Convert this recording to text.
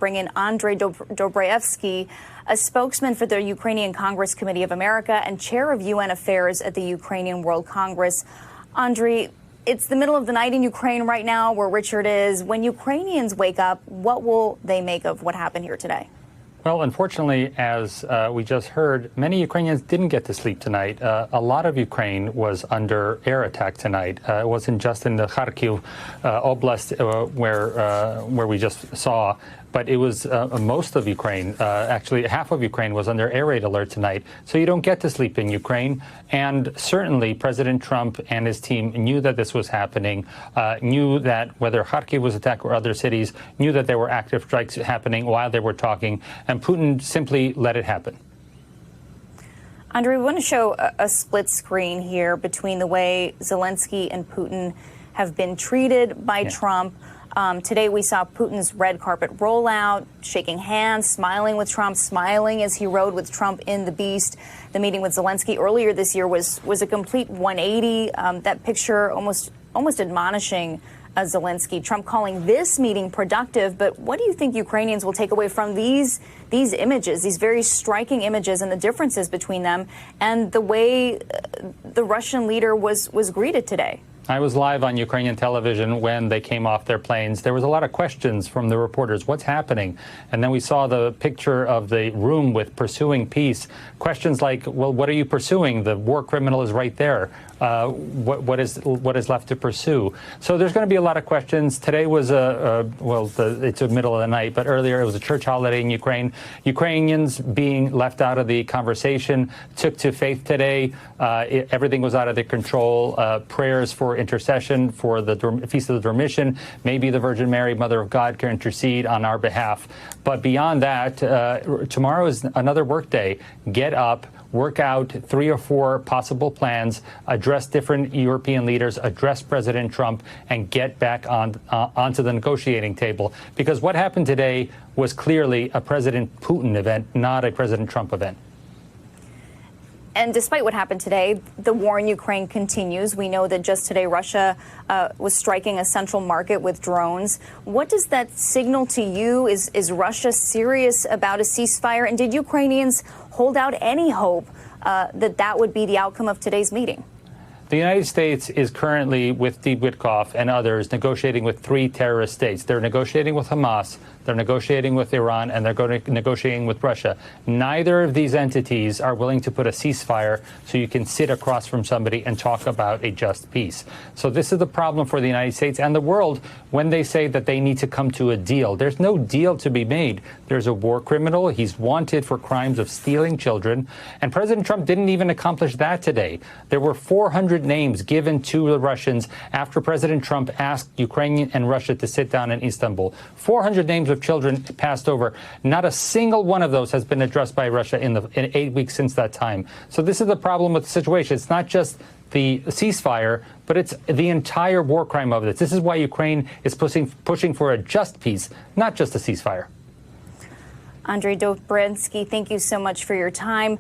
bring in Andrij Dobriansky, a spokesman for the Ukrainian Congress Committee of America and chair of UN Affairs at the Ukrainian World Congress. Andrij, it's the middle of the night in Ukraine right now, where Richard is. When Ukrainians wake up, what will they make of what happened here today? Well, unfortunately, as we just heard, many Ukrainians didn't get to sleep tonight. A lot of Ukraine was under air attack tonight. It wasn't just in the Kharkiv Oblast where we just saw, but it was most of Ukraine. Actually, half of Ukraine was under air raid alert tonight. So you don't get to sleep in Ukraine. And certainly President Trump and his team knew that this was happening, knew that whether Kharkiv was attacked or other cities, knew that there were active strikes happening while they were talking. And Putin simply let it happen. Andrij, we want to show a split screen here between the way Zelensky and Putin have been treated by Trump. Today we saw Putin's red carpet rollout, shaking hands, smiling with Trump, smiling as he rode with Trump in the Beast. The meeting with Zelensky earlier this year was a complete 180. That picture almost admonishing Zelensky. Trump calling this meeting productive. But what do you think Ukrainians will take away from these images, these very striking images, and the differences between them and the way the Russian leader was greeted today? I was live on Ukrainian television when they came off their planes. There was a lot of questions from the reporters. What's happening? And then we saw the picture of the room with pursuing peace. Questions like, well, what are you pursuing? The war criminal is right there. What is left to pursue? So there's going to be a lot of questions. Today was it's the middle of the night, but earlier it was a church holiday in Ukraine. Ukrainians being left out of the conversation took to faith today. Everything was out of their control. Prayers for intercession for the Feast of the Dormition. Maybe the Virgin Mary, Mother of God, can intercede on our behalf. But beyond that, tomorrow is another work day. Get up, work out 3 or 4 possible plans, address different European leaders, address President Trump, and get back onto the negotiating table. Because what happened today was clearly a President Putin event, not a President Trump event. And despite what happened today, the war in Ukraine continues. We know that just today Russia was striking a central market with drones. What does that signal to you? Is Russia serious about a ceasefire? And did Ukrainians hold out any hope that would be the outcome of today's meeting? The United States is currently, with Steve Witkoff and others, negotiating with 3 terrorist states. They're negotiating with Hamas, they're negotiating with Iran, and they're negotiating with Russia. Neither of these entities are willing to put a ceasefire so you can sit across from somebody and talk about a just peace. So this is the problem for the United States and the world when they say that they need to come to a deal. There's no deal to be made. There's a war criminal. He's wanted for crimes of stealing children. And President Trump didn't even accomplish that today. There were 400 names given to the Russians after President Trump asked Ukraine and Russia to sit down in Istanbul. 400 names of children passed over. Not a single one of those has been addressed by Russia in 8 weeks since that time. So this is the problem with the situation. It's not just the ceasefire, but it's the entire war crime of this. This is why Ukraine is pushing for a just peace, not just a ceasefire. Andrij Dobriansky, thank you so much for your time.